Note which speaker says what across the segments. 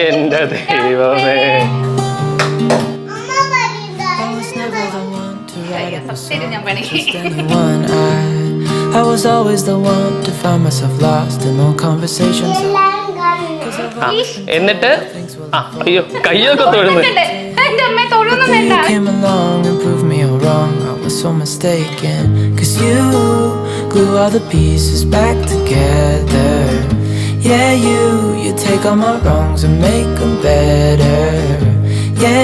Speaker 1: എന്റെ ദൈവമേ.
Speaker 2: I was always the one to find myself lost in all conversations.
Speaker 1: എന്നിട്ട് അയ്യോ കയ്യൊക്കെ തൊഴുന്നു.
Speaker 2: You came along and proved me all wrong. I was so mistaken. 'Cause you glue all the pieces back together. Yeah, you take all my wrongs and make them better. Yeah,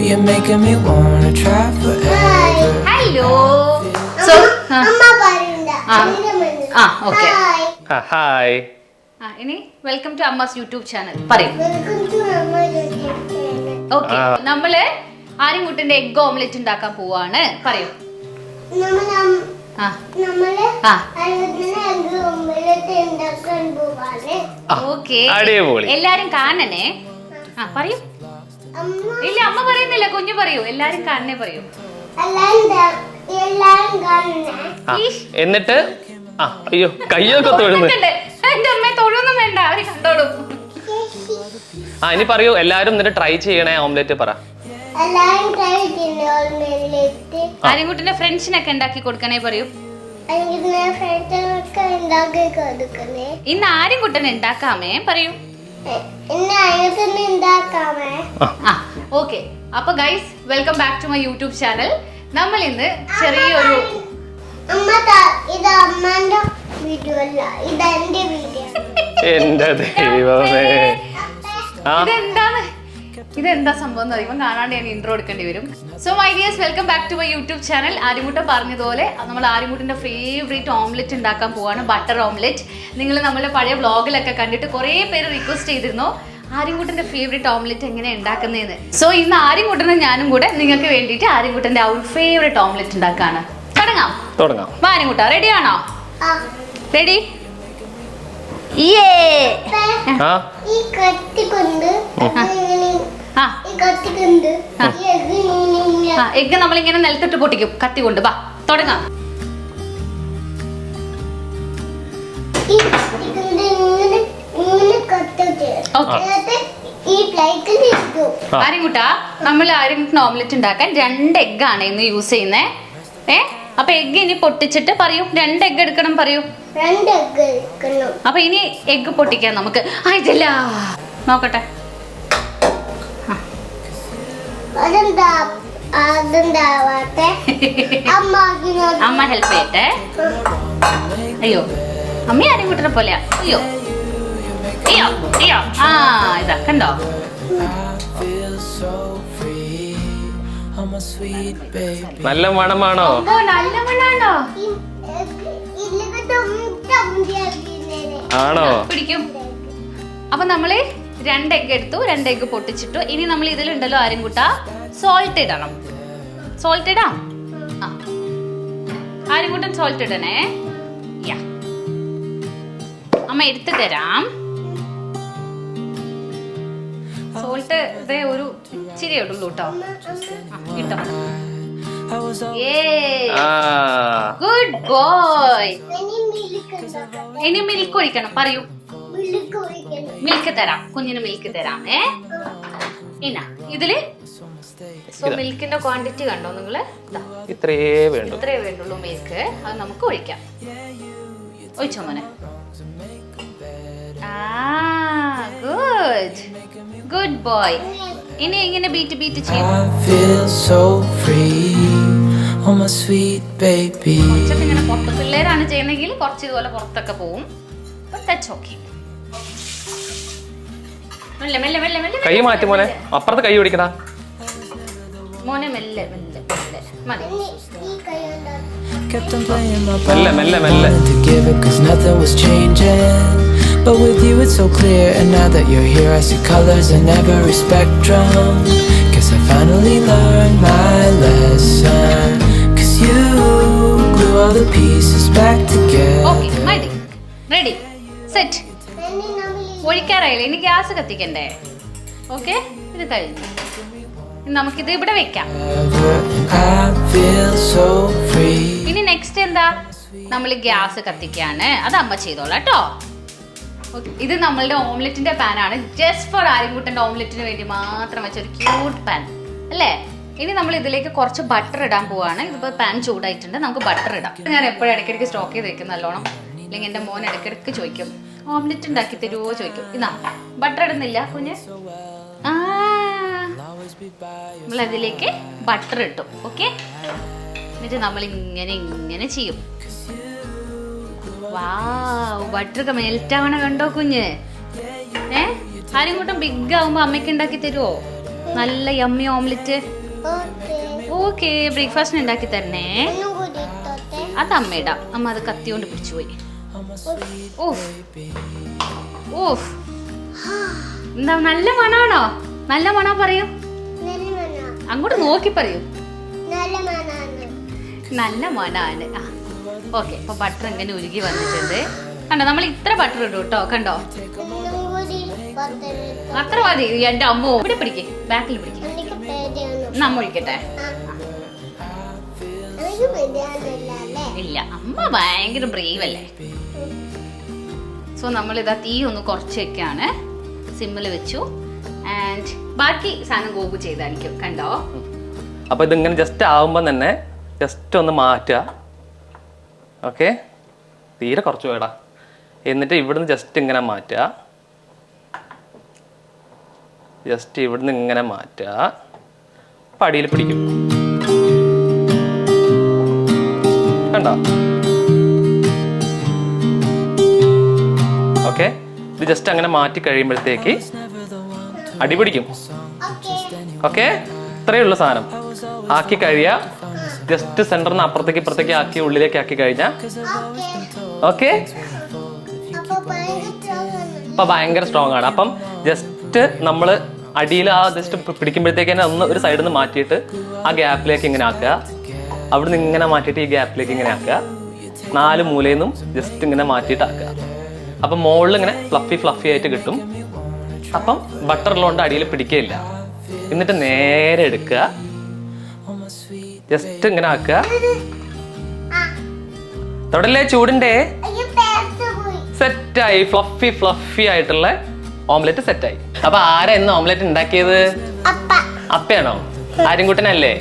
Speaker 2: you're making me wanna try forever.
Speaker 3: Hello. So,
Speaker 4: Amma parunda.
Speaker 3: Okay.
Speaker 1: Hi.
Speaker 3: ഇനി welcome to Amma's YouTube channel. പറയൂ.
Speaker 4: Welcome to Amma YouTube channel.
Speaker 3: Okay, നമ്മള് ആര്യൻകുട്ടന്റെ egg omelette ഉണ്ടാക്കാൻ പോവാണ്. പറയൂ. Okay, എല്ലാരും കാണണേ. പറയൂ. ഇല്ല, അമ്മ പറയുന്നില്ല, കുഞ്ഞു പറയൂ. എല്ലാരും കാണണേ പറയൂ.
Speaker 1: എന്നിട്ട് അയ്യോ കയ്യൊക്കെ തൊഴുന്നു.
Speaker 3: എന്റെ അമ്മ തൊഴുന്നും വേണ്ട, അവര് കണ്ടോളൂ.
Speaker 1: ഇനി പറയൂ, എല്ലാരും എന്നിട്ട് ട്രൈ ചെയ്യണേ ഓംലെറ്റ് പറ.
Speaker 3: ആര്യൻകുട്ടന്റെ ഫ്രണ്ട്സിനൊക്കെ ഉണ്ടാക്കി കൊടുക്കണേ പറയൂ. ഇന്ന് ആര്യൻകുട്ടൻ ഉണ്ടാക്കാമേ പറയൂ. ഓക്കെ, അപ്പൊ guys welcome back to my YouTube channel. നമ്മൾ ഇന്ന് ചെറിയൊരു
Speaker 1: എന്റെ ദൈവമേ,
Speaker 3: ഇതെന്താ സംഭവം ഇവൻ കാണാണ്ട് ഞാൻ ഇൻട്രോ എടുക്കേണ്ടി വരും. So my dears, welcome back to my YouTube channel. Aryankuttan പറഞ്ഞതുപോലെ നമ്മൾ ആര്യൻകുട്ടൻ്റെ ഫേവറേറ്റ് ഓംലെറ്റ് ഉണ്ടാക്കാൻ പോവാണ്, ബട്ടർ ഓംലെറ്റ്. നിങ്ങൾ നമ്മുടെ പഴയ വ്ളോഗിലൊക്കെ കണ്ടിട്ട് കുറേ പേര് റിക്വസ്റ്റ് ചെയ്തിരുന്നു ആര്യൻകുട്ടൻ്റെ ഫേവറേറ്റ് ഓംലെറ്റ് എങ്ങനെയാണ് ഉണ്ടാക്കുന്നതെന്ന്. സോ ഇന്ന് ആര്യൻകുട്ടനും ഞാനും കൂടെ നിങ്ങൾക്ക് വേണ്ടിയിട്ട് ആര്യൻകുട്ടൻ്റെ ആ ഒരു ഫേവറേറ്റ് ഓംലെറ്റ് ഉണ്ടാക്കാണ്. തുടങ്ങാം. ആര്യൻകുട്ട റെഡി ആണോ? റെഡി? എഗ് നമ്മളിങ്ങനെ നിലത്തിട്ട് പൊട്ടിക്കും കത്തി കൊണ്ട്. വാ തുടങ്ങാം. ആര്യൻകുട്ട, നമ്മൾ ആര്യൻകുട്ടൻ ഓംലെറ്റ് ഉണ്ടാക്കാൻ 2 എഗ്ഗാണ് ഇന്ന് യൂസ് ചെയ്യുന്നേ. അപ്പൊ എഗ്ഗ് ഇനി പൊട്ടിച്ചിട്ട് പറയൂ. 2 എഗ്ഗ് എടുക്കണം പറയൂ. അപ്പൊ ഇനി എഗ്ഗ് പൊട്ടിക്കാം നമുക്ക്. ഇതില്ല, നോക്കട്ടെ. അമ്മ ഹെൽപ്പ് ചെയ്യട്ടെ. അയ്യോ, അമ്മ ആര്യൻകുട്ടനെ പോലെയാ. അയ്യോ അയ്യോ അയ്യോ. ഇതാ കണ്ടോ?
Speaker 1: നല്ല മണമാണോ?
Speaker 3: നല്ല മണാണോ?
Speaker 1: ആണോ?
Speaker 3: പിടിക്കും. അപ്പൊ നമ്മള് 2 എഗ്ഗ് എടുത്തു, 2 എഗ്ഗ് പൊട്ടിച്ചിട്ടു. ഇനി നമ്മൾ ഇതിലുണ്ടല്ലോ ആര്യൻകുട്ട, സോൾട്ട് ഇടണം. സോൾട്ട് ഇടാം. ആര്യൻകുട്ടൻ സോൾട്ട് ഇടണേ. അമ്മ എടുത്തു തരാം. സോൾട്ട് ഇതേ ഒരു ഇച്ചിരി ഇടുള്ളൂ കേട്ടോ. ഇട്ടോ. Good boy. ഇനി മിൽക്ക് ഒഴിക്കണം പറയൂ. മിൽക്ക് തരാം, കുഞ്ഞിന് മിൽക്ക് തരാം. ഇന്ന ഇതില് മിൽക്കിന്റെ ക്വാണ്ടിറ്റി കണ്ടോ നിങ്ങള്?
Speaker 1: ഇത്രേ
Speaker 3: വേണ്ടുള്ളൂ മിൽക്ക്. അത് നമുക്ക് ഒഴിക്കാം. ഒഴിച്ചോ മോനെ. Good boy. ഇനി ഇങ്ങനെ ബീറ്റ് ചെയ്യും. കുറച്ചൊക്കെ ഇങ്ങനെ പുറത്ത് പിള്ളേരാണ് ചെയ്യുന്നെങ്കിൽ കുറച്ച് ഇതുപോലെ പുറത്തൊക്കെ പോവും.
Speaker 1: കൈ മാറ്റി മോനെ, അപ്പുറത്ത് കൈ പിടിക്കണ
Speaker 3: മോനെ. മെല്ലെ മെല്ലെ മതി.
Speaker 1: മെല്ലെ മെല്ലെ.
Speaker 2: But with you it's so clear, and now that you're here I see colors in every spectrum. Guess I finally learned my lesson. 'Cause you glue all the pieces back together.
Speaker 3: Okay, ready. Ready. Set. ഒഴിക്കാറായില്ല, ഇനി gas കത്തിക്കണ്ടേ? Okay, ഇത് കഴിഞ്ഞു. നമുക്കിത് ഇവിടെ വെക്കാം. ഇനി next എന്താ? നമ്മൾ gas കത്തിക്കാണ്. അത് അമ്മ ചെയ്തോളാം കേട്ടോ. ഇത് നമ്മളുടെ ഓംലെറ്റിന്റെ പാൻ ആണ്. ജസ്റ്റ് ഫോർ ആര്യൻകുട്ടന്റെ ഓംലെറ്റിന് വേണ്ടി മാത്രം വെച്ച ഒരു ക്യൂട്ട് പാൻ അല്ലേ. ഇനി നമ്മൾ ഇതിലേക്ക് കുറച്ച് ബട്ടർ ഇടാൻ പോവാണ്. ഇതിപ്പോൾ പാൻ ചൂടായിട്ടുണ്ട്, നമുക്ക് ബട്ടർ ഇടാം. ഞാൻ എപ്പോഴും ഇടയ്ക്കിടയ്ക്ക് സ്റ്റോക്ക് ചെയ്ത് വെക്കും നല്ലോണം. ഇല്ലെങ്കിൽ എൻ്റെ മോൻ ഇടയ്ക്കിടയ്ക്ക് ചോദിക്കും ഓംലെറ്റ് ഉണ്ടാക്കി തരുമോ ചോദിക്കും. ഇതാ ബട്ടർ ഇടുന്നില്ല കുഞ്ഞ്. ആ നമ്മൾ അതിലേക്ക് ബട്ടർ ഇട്ടു. ഓക്കെ, എന്നിട്ട് നമ്മൾ ഇങ്ങനെ ചെയ്യും. വാവ്, ബട്ടറൊക്കെ മെൽറ്റ് ആവണ കണ്ടോ കുഞ്ഞ്. ആരെങ്കിലും ബിഗ് ആവുമ്പോ അമ്മയ്ക്ക് ഉണ്ടാക്കി തരുമോ നല്ല യമ്മി ഓംലെറ്റ്? ഓക്കെ, ബ്രേക്ക്ഫാസ്റ്റിന് ഉണ്ടാക്കി തരണേ. അത് അമ്മ ഇടാം. അമ്മ അത് കത്തി കൊണ്ട് പിടിച്ചുപോയി. ഓഫ് ഓഫ്, എന്താ നല്ല മണാണോ? നല്ല മണ പറയൂ, അങ്ങോട്ട് നോക്കി പറയൂ. നല്ല മണാണ്. ഓക്കെ, അപ്പൊ ബട്ടർ ഇങ്ങനെ ഉരുകി വന്നിട്ടുണ്ട്. കണ്ടോ, നമ്മൾ ഇത്ര ബട്ടർ ഇടും കേട്ടോ. കണ്ടോ, അത്ര മതി. എന്റെ അമ്മ ഇവിടെ പിടിക്കേ, ബാക്കിൽ പിടിക്കേ. അമ്മ ഒഴിക്കട്ടെ. ഇല്ല, അമ്മ ഭയങ്കര ബ്രേവ് അല്ലേ. സോ നമ്മൾ ഇതാ തീ ഒന്ന് കുറച്ച് വെക്കാണ്, സിമ്മിൽ വെച്ചു. ആൻഡ് ബാക്കി സാധനം ഗോപു ചെയ്തായിരിക്കും. കണ്ടോ,
Speaker 1: അപ്പൊ ഇതിങ്ങനെ ജസ്റ്റ് ആവുമ്പോ തന്നെ ജസ്റ്റ് ഒന്ന് മാറ്റുക. ഓക്കെ, തീരെ കുറച്ച് വേടാ. എന്നിട്ട് ഇവിടുന്ന് ജസ്റ്റ് ഇങ്ങനെ മാറ്റുക. ജസ്റ്റ് ഇവിടുന്ന് ഇങ്ങനെ മാറ്റുക. പടിയിൽ പിടിക്കും. കണ്ടോ? ഓക്കെ, ഇത് ജസ്റ്റ് അങ്ങനെ മാറ്റി കഴിയുമ്പോഴത്തേക്ക് അടി പിടിക്കും. ഓക്കെ, ഇത്രയേ ഉള്ളൂ സാധനം. ആക്കി കഴിയാ ജസ്റ്റ് സെന്ററിന് അപ്പുറത്തേക്ക് ഇപ്പുറത്തേക്ക് ആക്കി ഉള്ളിലേക്ക് ആക്കി കഴിഞ്ഞാൽ ഓക്കെ. അപ്പൊ ഭയങ്കര സ്ട്രോങ് ആണ്. അപ്പം ജസ്റ്റ് നമ്മള് അടിയിൽ ആ ജസ്റ്റ് പിടിക്കുമ്പോഴത്തേക്ക് തന്നെ ഒന്ന് ഒരു സൈഡിൽ നിന്ന് മാറ്റിയിട്ട് ആ ഗ്യാപ്പിലേക്ക് ഇങ്ങനെ ആക്കുക. അവിടെ നിന്ന് ഇങ്ങനെ മാറ്റിയിട്ട് ഈ ഗ്യാപ്പിലേക്ക് ഇങ്ങനെ ആക്കുക. 4 മൂലയിൽ നിന്നും ജസ്റ്റ് ഇങ്ങനെ മാറ്റിയിട്ട് ആക്കുക. അപ്പം മുകളിൽ ഇങ്ങനെ ഫ്ലഫി ആയിട്ട് കിട്ടും. അപ്പം ബട്ടറിലുകൊണ്ട് അടിയിൽ പിടിക്കുകയില്ല. എന്നിട്ട് നേരെ എടുക്കുക, ജസ്റ്റ് ഇങ്ങനെ ആക്കുക. തൊടല്ലേ, ചൂടിന്റെ സെറ്റായി. ഫ്ലഫി ആയിട്ടുള്ള ഓംലെറ്റ് സെറ്റായി. അപ്പൊ ആരാ ഇന്ന് ഓംലെറ്റ് ഉണ്ടാക്കിയത്? അപ്പയാണോ? ആര്യൻകുട്ടനല്ലേ?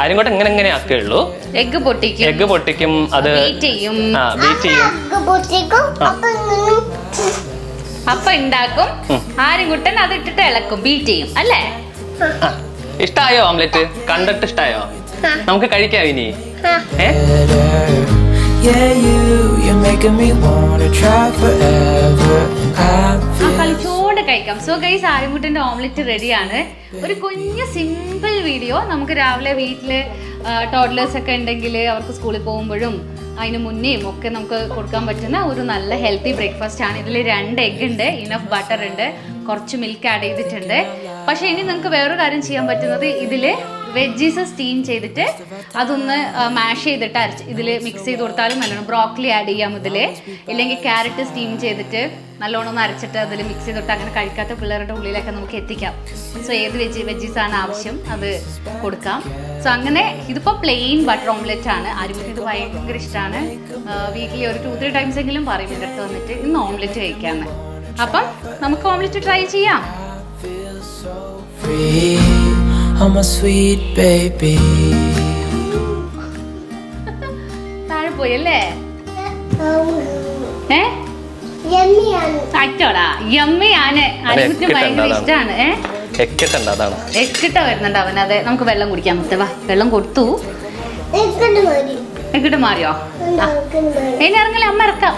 Speaker 1: ആര്യൻകുട്ടൻ ഇങ്ങനെ ആക്കുകയുള്ളൂ.
Speaker 3: എഗ്ഗ് പൊട്ടിക്കും, അത് ബീറ്റ് ചെയ്യും. അപ്പ ഉണ്ടാക്കും. ആര്യൻകുട്ടൻ അത് ഇട്ടിട്ട് ഇളക്കും, ബീറ്റ് ചെയ്യും അല്ലേ?
Speaker 1: ഇഷ്ടായോ ഓംലെറ്റ്? കണ്ടിട്ട് ഇഷ്ടായോ? നമുക്ക് കഴിക്കാം ഇനി.
Speaker 3: കളിച്ചോണ്ട് കഴിക്കാം. സോ ഗൈസ്, ആര്യൻകുട്ടന്റെ ഓംലെറ്റ് റെഡിയാണ്. ഒരു കുഞ്ഞു സിമ്പിൾ വീഡിയോ. നമുക്ക് രാവിലെ വീട്ടില് ടോഡ്ലേഴ്സ് ഒക്കെ ഉണ്ടെങ്കിൽ അവർക്ക് സ്കൂളിൽ പോകുമ്പോഴും അതിന് മുന്നേയും ഒക്കെ നമുക്ക് കൊടുക്കാൻ പറ്റുന്ന ഒരു നല്ല ഹെൽത്തി ബ്രേക്ക്ഫാസ്റ്റ് ആണ്. ഇതിൽ 2 എഗ് ഉണ്ട്, ഇനഫ് ബട്ടർ ഉണ്ട്, കുറച്ച് മിൽക്ക് ആഡ് ചെയ്തിട്ടുണ്ട്. പക്ഷെ ഇനി നിങ്ങൾക്ക് വേറൊരു കാര്യം ചെയ്യാൻ പറ്റുന്നത്, ഇതിൽ വെജീസ് സ്റ്റീം ചെയ്തിട്ട് അതൊന്ന് മാഷ് ചെയ്തിട്ട് ഇതിൽ മിക്സ് ചെയ്ത് കൊടുത്താലും നല്ലോണം. ബ്രോക്കലി ആഡ് ചെയ്യാം ഇതിൽ, ഇല്ലെങ്കിൽ ക്യാരറ്റ് സ്റ്റീം ചെയ്തിട്ട് നല്ലോണം ഒന്ന് അരച്ചിട്ട് അതിൽ മിക്സ് ചെയ്തിട്ട് അങ്ങനെ കഴിക്കാത്ത പിള്ളേരുടെ ഉള്ളിലൊക്കെ നമുക്ക് എത്തിക്കാം. സോ ഏത് വെജീസാണ് ആവശ്യം അത് കൊടുക്കാം. സോ അങ്ങനെ ഇതിപ്പോൾ പ്ലെയിൻ ബട്ടർ ഓംലെറ്റ് ആണ്. ആര്യൻകുട്ടന് ഇത് ഭയങ്കര ഇഷ്ടമാണ്. വീക്കിലി ഒരു 2-3 ടൈംസ് എങ്കിലും പറയും എൻ്റെ അടുത്ത് വന്നിട്ട് ഇന്ന് ഓംലെറ്റ് കഴിക്കാമെന്ന്. അപ്പം നമുക്ക് ഓംലെറ്റ് ട്രൈ ചെയ്യാം.
Speaker 2: I'm a sweet baby.
Speaker 3: താഴെ പോയല്ലേ? അച്ചോടാ, യമ്മിയാണ്. ആര്യൻകുട്ടന് ഭയങ്കര ഇഷ്ടമാണ്. എക്കിട്ട വരുന്നുണ്ട് അവൻ. അതെ, നമുക്ക് വെള്ളം കുടിക്കാൻ പറ്റും. വാ, വെള്ളം കൊടുത്തു. എക്കിട്ട് മാറിയോ? ഇനി ഇറങ്ങല്ലേ, അമ്മ ഇറക്കാം.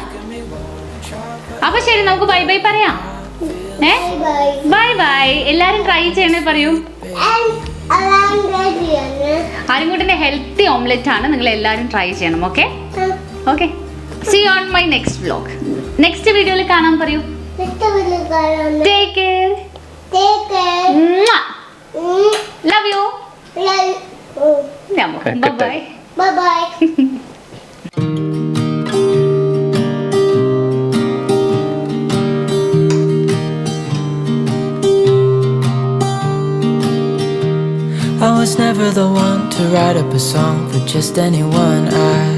Speaker 3: അപ്പൊ ശരി, നമുക്ക് ബൈ ബൈ പറയാം. Bye bye. എല്ലാരും ട്രൈ ചെയ്യണേ പറയൂ. ആര്യൻകുട്ടന്റെ ഹെൽത്തി ഓംലെറ്റ് ആണ്. നിങ്ങൾ എല്ലാവരും ട്രൈ ചെയ്യണം. Okay okay. See on my next vlog. Next വീഡിയോയിൽ കാണാൻ പറയൂ. Take care. Love you. Bye bye.
Speaker 2: I was never the one to write up a song for just anyone. I